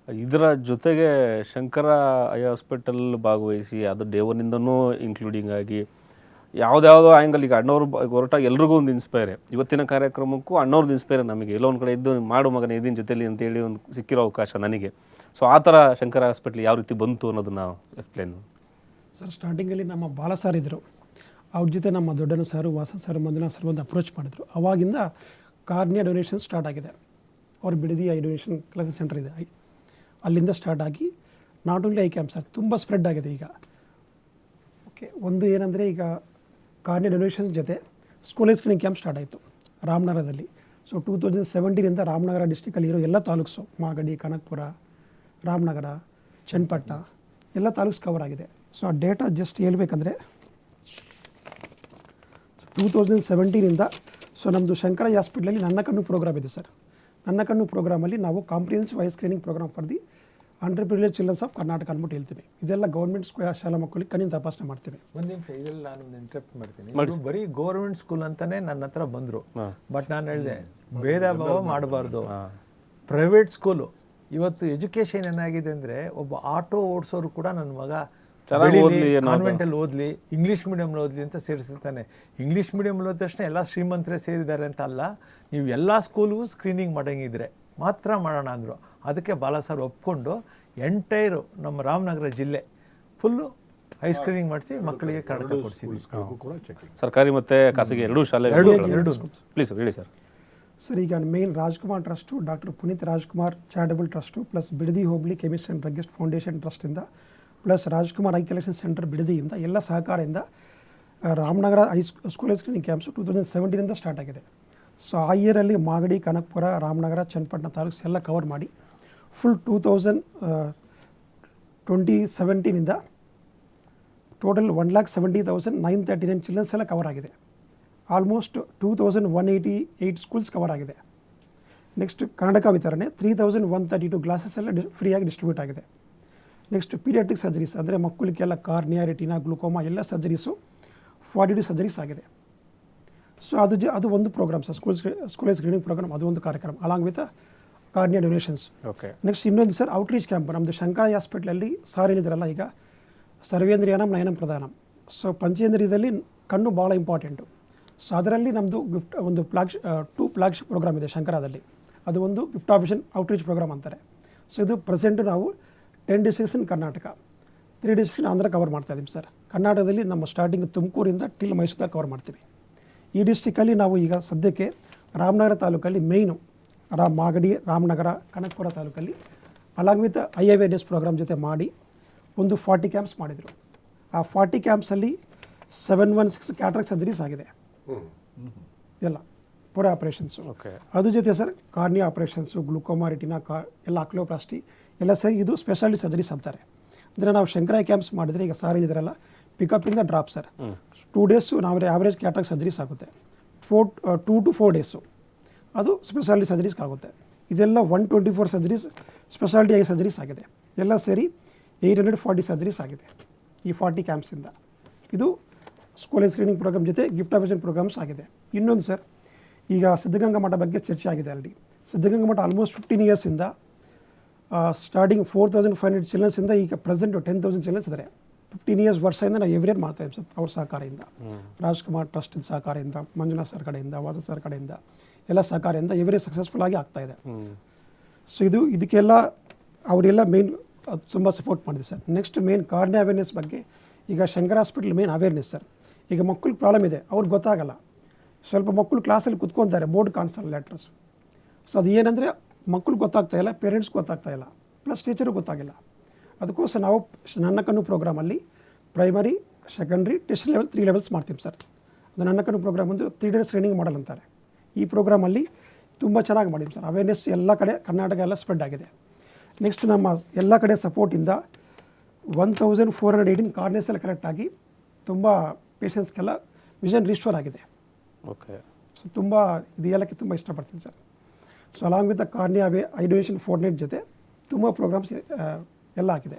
ಇದರ ಜೊತೆಗೆ Shankara I hospital ಭಾಗವಹಿಸಿ ಅದು ಡೇ ಒನ್ನಿಂದನೂ ಇನ್ಕ್ಲೂಡಿಂಗ್ ಆಗಿ ಯಾವುದ್ಯಾವುದೋ ಆ್ಯಂಗಲ್ ಈಗ ಅಣ್ಣವ್ರು ಹೊರಟಾಗ ಎಲ್ರಿಗೂ ಒಂದು ಇನ್ಸ್ಪೈರೇ. ಇವತ್ತಿನ ಕಾರ್ಯಕ್ರಮಕ್ಕೂ ಅಣ್ಣವ್ರದ್ದು ಇನ್ಸ್ಪೈರೇ ನಮಗೆ. ಎಲ್ಲೋ ಒಂದು ಕಡೆ ಇದ್ದು ಮಾಡು ಮಗನ ಇದೀನಿ ಜೊತೆಲಿ ಅಂತೇಳಿ ಒಂದು ಸಿಕ್ಕಿರೋ ಅವಕಾಶ ನನಗೆ. ಸೊ ಆ ಥರ ಶಂಕರ ಹಾಸ್ಪಿಟ್ಲ್ ಯಾವ ರೀತಿ ಬಂತು ಅನ್ನೋದನ್ನ ಎಕ್ಸ್ಪ್ಲೇನ್. ಸರ್ ಸ್ಟಾರ್ಟಿಂಗಲ್ಲಿ ನಮ್ಮ ಬಾಲ ಸರ್ ಇದ್ದರು, ಅವ್ರ ಜೊತೆ ನಮ್ಮ ದೊಡ್ಡನ ಸಾರು, ವಾಸ ಸರ್, ಮಂಜುನಾಥ್ ಸರ್ ಒಂದು ಅಪ್ರೋಚ್ ಮಾಡಿದ್ರು. ಅವಾಗಿಂದ ಕಾರ್ನಿಯಾ ಡೊನೇಷನ್ ಸ್ಟಾರ್ಟ್ ಆಗಿದೆ. ಅವ್ರ Bidadi eye donation classes centre ಇದೆ, ಅಲ್ಲಿಂದ ಸ್ಟಾರ್ಟ್ ಆಗಿ not only I camp sir ತುಂಬ ಸ್ಪ್ರೆಡ್ ಆಗಿದೆ ಈಗ. ಓಕೆ, ಒಂದು ಏನಂದರೆ ಈಗ ಕಾರ್ನಿಯಾ ಡೊನೇಷನ್ಸ್ ಜೊತೆ ಸ್ಕೂಲ್ ಸ್ಕ್ರೀನಿಂಗ್ ಕ್ಯಾಂಪ್ ಸ್ಟಾರ್ಟ್ ಆಯಿತು ರಾಮನಗರದಲ್ಲಿ. ಸೊ 2017 ರಾಮನಗರ ಡಿಸ್ಟಿಕಲ್ಲಿರೋ ಎಲ್ಲ ತಾಲೂಕ್ಸು, ಮಾಗಡಿ, ಕನಕಪುರ, ರಾಮನಗರ, ಚನ್ನಪಟ್ಟಣ ಎಲ್ಲ ತಾಲೂಕ್ಸ್ ಕವರ್ ಆಗಿದೆ. ಸೊ ಆ ಡೇಟಾ ಜಸ್ಟ್ ಹೇಳ್ಬೇಕಂದ್ರೆ 2017 ಸೊ ನಮ್ಮದು ಶಂಕರ ಹಾಸ್ಪಿಟ್ಲಲ್ಲಿ ನನ್ನ ಕಣ್ಣು ಪ್ರೋಗ್ರಾಮ್ ಇದೆ ಸರ್. ನನ್ನ ಕಣ್ಣು ಪ್ರೋಗ್ರಾಮಲ್ಲಿ ನಾವು comprehensive eye screening programme for the under privilege children's of Karnataka ಅಂದ್ಬಿಟ್ಟು ಹೇಳ್ತೀವಿ. ಇದೆಲ್ಲ ಗೌರ್ಮೆಂಟ್ ಶಾಲಾ ಮಕ್ಕಳಿಗೆ ಕಣ್ಣಿನ ತಪಾಸಣೆ ಮಾಡ್ತೀವಿ. ಒಂದು ನಿಮಿಷ, ಇದರಲ್ಲಿ ನಾನು ಇಂಟರಪ್ಟ್ ಮಾಡ್ತೀನಿ. ಬರೀ ಗೌರ್ಮೆಂಟ್ ಸ್ಕೂಲ್ ಅಂತಾನೆ ನನ್ನ ಹತ್ರ ಬಂದರು. ಬಟ್ ನಾನು ಹೇಳಿದೆ ಭೇದ ಭಾವ ಮಾಡಬಾರ್ದು. ಪ್ರೈವೇಟ್ ಸ್ಕೂಲು ಇವತ್ತು ಎಜುಕೇಷನ್ ಏನಾಗಿದೆ ಅಂದರೆ, ಒಬ್ಬ ಆಟೋ ಓಡಿಸೋರು ಕೂಡ ನನ್ನ ಮಗ ಕಾನ್ವೆಂಟಲ್ಲಿ ಓದಲಿ, ಇಂಗ್ಲೀಷ್ ಮೀಡಿಯಮ್ಲಿ ಓದಲಿ ಅಂತ ಸೇರಿಸ್ತಾನೆ. ಇಂಗ್ಲೀಷ್ ಮೀಡಿಯಮ್ಲಿ ಓದಿದ ತಕ್ಷಣ ಎಲ್ಲ ಶ್ರೀಮಂತರೇ ಸೇರಿದ್ದಾರೆ ಅಂತ ಅಲ್ಲ, ನೀವು ಎಲ್ಲ ಸ್ಕೂಲ್ಗೂ ಸ್ಕ್ರೀನಿಂಗ್ ಮಾಡೋಂಗಿದ್ರೆ ಮಾತ್ರ ಮಾಡೋಣ ಅಂದರು. ಅದಕ್ಕೆ ಬಾಲ ಸರ್ ಒಪ್ಕೊಂಡು ಎಂಟೈರು ನಮ್ಮ ರಾಮನಗರ ಜಿಲ್ಲೆ ಫುಲ್ಲು ಐ ಸ್ಕ್ರೀನಿಂಗ್ ಮಾಡಿಸಿ ಮಕ್ಕಳಿಗೆ ಕನ್ನಡಕ ಕೊಡಿಸಿದ್ವಿ. ಸರ್ಕಾರಿ ಮತ್ತು ಖಾಸಗಿ ಎರಡೂ ಶಾಲೆ ಎರಡು ಪ್ಲೀಸ್ ಹೇಳಿ ಸರ್. ಸರ್ ಈಗ main Rajkumar trust, doctor Puneeth Rajkumar charitable trust, plus Bidadi ಹೋಬಳಿ ಕೆಮಿಸ್ಟ್ ಆ್ಯಂಡ್ ಡ್ರಗ್ಗಿಸ್ಟ್ ಫೌಂಡೇಶನ್ ಟ್ರಸ್ಟಿಂದ, plus Rajkumar eye collection centre ಬಿಡದಿಯಿಂದ ಎಲ್ಲ ಸಹಕಾರದಿಂದ Ramanagara school screening camps 2017 start ಆಗಿದೆ. ಸೊ ಆ ಇಯರಲ್ಲಿ ಮಾಗಡಿ, ಕನಕಪುರ, ರಾಮನಗರ, ಚನ್ನಪಟ್ಟಣ ತಾಲೂಕ್ಸ್ ಎಲ್ಲ ಕವರ್ ಮಾಡಿ ಫುಲ್ 2017 ಟೋಟಲ್ 1,70,939 ಚಿಲ್ಡ್ರನ್ಸ್ ಎಲ್ಲ ಕವರ್ ಆಗಿದೆ. ಆಲ್ಮೋಸ್ಟ್ 2,188 ಸ್ಕೂಲ್ಸ್ ಕವರ್ ಆಗಿದೆ. ನೆಕ್ಸ್ಟ್ ಕನ್ನಡಕ ವಿತರಣೆ 3,132 ಗ್ಲಾಸಸ್ ಎಲ್ಲ ಫ್ರೀಯಾಗಿ ಡಿಸ್ಟ್ರಿಬ್ಯೂಟ್ ಆಗಿದೆ. ನೆಕ್ಸ್ಟ್ ಪೀಡಿಯಾಟ್ರಿಕ್ ಸರ್ಜರೀಸ್ ಅಂದರೆ ಮಕ್ಕಳಿಗೆಲ್ಲ ಕಾರ್ನಿಯಾ, ರೆಟಿನಾ, ಗ್ಲುಕೋಮಾ ಎಲ್ಲ ಸರ್ಜರೀಸು 42 ಸರ್ಜರೀಸ್ ಆಗಿದೆ. ಸೊ ಅದು ಒಂದು programme sir, school screening programme, ಅದು ಒಂದು ಕಾರ್ಯಕ್ರಮ along with cornea donations. Okay. Next ಇನ್ನೊಂದು ಸರ್ ಔಟ್ರೀಚ್ ಕ್ಯಾಂಪ್ ನಮ್ಮದು ಶಂಕರ ಹಾಸ್ಪಿಟ್ಲಲ್ಲಿ ಸಾರ್ ಹೇಳಿದ್ರಲ್ಲ ಈಗ ಸರ್ವೇಂದ್ರಿಯಾನಂ ನಯನಂ ಪ್ರಧಾನಂ. ಸೊ ಪಂಚೇಂದ್ರಿಯದಲ್ಲಿ ಕಣ್ಣು ಭಾಳ ಇಂಪಾರ್ಟೆಂಟು. ಸೊ ಅದರಲ್ಲಿ ನಮ್ಮದು ಒಂದು ಟೂ ಫ್ಲಾಗ್ಶಿಪ್ ಪ್ರೋಗ್ರಾಮ್ ಇದೆ ಶಂಕರದಲ್ಲಿ. ಅದು ಒಂದು ಗಿಫ್ಟ್ ಆಫಿಷನ್ ಔಟ್ರೀಚ್ ಪ್ರೋಗ್ರಾಮ್ ಅಂತಾರೆ. ಸೊ ಇದು ಪ್ರೆಸೆಂಟು ನಾವು 10 ಡಿಸ್ಟ್ರಿಕ್ಸ್ ಇನ್ ಕರ್ನಾಟಕ, 3 ಡಿಸ್ಟ್ರಿಕ್ಸ್ ಇನ್ ಆಂಧ್ರ ಕವರ್ ಮಾಡ್ತಾ ಇದ್ದೀವಿ ಸರ್. ಕರ್ನಾಟಕದಲ್ಲಿ ನಮ್ಮ ಸ್ಟಾರ್ಟಿಂಗ್ ತುಮಕೂರಿಂದ ಟಿಲ್ ಮೈಸೂರು ಕವರ್ ಮಾಡ್ತೀವಿ. ಈ ಡಿಸ್ಟಿಕಲ್ಲಿ ನಾವು ಈಗ ಸದ್ಯಕ್ಕೆ ರಾಮನಗರ ತಾಲೂಕಲ್ಲಿ ಮೇಯ್ನು ಮಾಗಡಿ, ರಾಮನಗರ, ಕನಕಪುರ ತಾಲೂಕಲ್ಲಿ along with eye awareness programme ಜೊತೆ ಮಾಡಿ ಒಂದು 40 ಕ್ಯಾಂಪ್ಸ್ ಮಾಡಿದರು. ಆ 40 ಕ್ಯಾಂಪ್ಸಲ್ಲಿ 716 ಕ್ಯಾಟ್ರಾಕ್ಟ್ ಸರ್ಜರೀಸ್ ಆಗಿದೆ ಎಲ್ಲ ಪೂರ ಆಪ್ರೇಷನ್ಸು. ಅದ್ರ ಜೊತೆ sir cornea operations, glaucoma, retina, ಎಲ್ಲ ಅಕ್ಲೋಪ್ಲಾಸ್ಟಿ ಎಲ್ಲ ಸರಿ ಇದು ಸ್ಪೆಷಾಲಿಟಿ ಸರ್ಜರೀಸ್ ಅಂತಾರೆ. ಅಂದರೆ ನಾವು ಶಂಕರ ಕ್ಯಾಂಪ್ಸ್ ಮಾಡಿದರೆ ಈಗ ಸಾರ್ ಹೇಳಿದ್ರಲ್ಲ ಪಿಕಪ್ಪಿಂದ ಡ್ರಾಪ್ ಸರ್ 2 ಡೇಸು ನಾವು ಆವ್ರೇಜ್ ಕ್ಯಾಟ್ರಾಕ್ಟ್ ಸರ್ಜರೀಸ್ ಆಗುತ್ತೆ. 2 to 4 ಡೇಸು ಅದು ಸ್ಪೆಷಾಲಿಟಿ ಸರ್ಜರೀಸ್ ಆಗುತ್ತೆ. ಇದೆಲ್ಲ 124 ಸರ್ಜರೀಸ್ ಸ್ಪೆಷಾಲಿಟಿ ಐ ಸರ್ಜರೀಸ್ ಆಗಿದೆ. ಎಲ್ಲ ಸೇರಿ 840 ಸರ್ಜರೀಸ್ ಆಗಿದೆ ಈ 40 ಕ್ಯಾಂಪ್ಸಿಂದ. ಇದು ಸ್ಕೂಲ್ ಸ್ಕ್ರೀನಿಂಗ್ ಪ್ರೋಗ್ರಾಮ್ ಜೊತೆ ಗಿಫ್ಟ್ ಆಫಿಷನ್ ಪ್ರೋಗ್ರಾಮ್ಸ್ ಆಗಿದೆ. ಇನ್ನೊಂದು ಸರ್, ಈಗ ಸಿದ್ಧಗಂಗಾ ಮಠ ಬಗ್ಗೆ ಚರ್ಚೆ ಆಗಿದೆ ಆಲ್ರೆಡಿ. ಸಿದ್ಧಗಂಗಾ ಮಠ ಆಲ್ಮೋಸ್ಟ್ 15 ಇಯರ್ಸಿಂದ ಸ್ಟಾರ್ಟಿಂಗ್ 4,500 ಚಿಲ್ಡ್ರನ್ಸಿಂದ ಈಗ ಪ್ರೆಸೆಂಟ್ 10,000 ಚಿಲ್ಡ್ರನ್ಸ್ ಇದ್ದಾರೆ. 15 ಇಯರ್ಸ್ ವರ್ಷದಿಂದ ನಾವು ಎವ್ರಿ ಇಯರ್ ಮಾಡ್ತಾ ಇದ್ದೀವಿ ಸರ್ ಅವ್ರ ಸಹಕಾರದಿಂದ, ರಾಜ್ಕುಮಾರ್ ಟ್ರಸ್ಟಿನ ಸಹಕಾರದಿಂದ, ಮಂಜುನಾಥ್ ಸರ್ ಕಡೆಯಿಂದ, ವಾಸ ಸರ್ ಕಡೆಯಿಂದ ಎಲ್ಲ ಸಹಕಾರದಿಂದ ಎವ್ರಿ ಸಕ್ಸಸ್ಫುಲ್ ಆಗಿ ಆಗ್ತಾಯಿದೆ. ಸೊ ಇದಕ್ಕೆಲ್ಲ ಅವರೆಲ್ಲ ಮೇನ್ ತುಂಬ ಸಪೋರ್ಟ್ ಮಾಡಿದೆ sir. Next main cornea awareness ಬಗ್ಗೆ ಈಗ Shankara hospital main awareness sir. ಈಗ ಮಕ್ಕಳಿಗೆ ಪ್ರಾಬ್ಲಮ್ ಇದೆ, ಅವ್ರಿಗೆ ಗೊತ್ತಾಗಲ್ಲ. ಸ್ವಲ್ಪ ಮಕ್ಕಳು ಕ್ಲಾಸಲ್ಲಿ ಕುತ್ಕೊತಾರೆ, ಬೋರ್ಡ್ ಕಾಣಿಸಲ್ಲ ಲೆಟ್ರಸ್. ಸೊ ಅದು ಏನಂದರೆ ಮಕ್ಕಳು ಗೊತ್ತಾಗ್ತಾ ಇಲ್ಲ, ಪೇರೆಂಟ್ಸ್ ಗೊತ್ತಾಗ್ತಾ ಇಲ್ಲ, ಪ್ಲಸ್ ಟೀಚರು ಗೊತ್ತಾಗಿಲ್ಲ. ಅದಕ್ಕೋಸ್ಕರ ನಾವು ನನ್ನ ಕಣ್ಣು ಪ್ರೋಗ್ರಾಮಲ್ಲಿ primary, secondary, test level 3 levels ಮಾಡ್ತೀವಿ ಸರ್. ಅದು ನನ್ನ ಕಣ್ಣು ಪ್ರೋಗ್ರಾಮ್ ಒಂದು 3 ಡೇಸ್ ಟ್ರೈನಿಂಗ್ ಮಾಡಲ್ ಅಂತಾರೆ. ಈ ಪ್ರೋಗ್ರಾಮಲ್ಲಿ ತುಂಬ ಚೆನ್ನಾಗಿ ಮಾಡಿದ್ವಿ ಸರ್. ಅವೇರ್ನೆಸ್ ಎಲ್ಲ ಕಡೆ ಕರ್ನಾಟಕ ಎಲ್ಲ ಸ್ಪ್ರೆಡ್ ಆಗಿದೆ. ನೆಕ್ಸ್ಟ್ ನಮ್ಮ ಎಲ್ಲ ಕಡೆ ಸಪೋರ್ಟಿಂದ 1,418 ಕಾರ್ನಿಯಾಸ್ ಎಲ್ಲ ಕರೆಕ್ಟಾಗಿ ತುಂಬ ಪೇಷಂಟ್ಸ್ಗೆಲ್ಲ ವಿಷನ್ ರಿಸ್ಟೋರ್ ಆಗಿದೆ. ಓಕೆ. ಸೊ ತುಂಬ ಇದು ಹೇಳೋಕ್ಕೆ ತುಂಬ ಇಷ್ಟಪಡ್ತೀನಿ ಸರ್. So along with the cornea eye donation fortnight ಜೊತೆ ತುಂಬ ಪ್ರೋಗ್ರಾಮ್ಸ್ ಎಲ್ಲ ಆಗಿದೆ.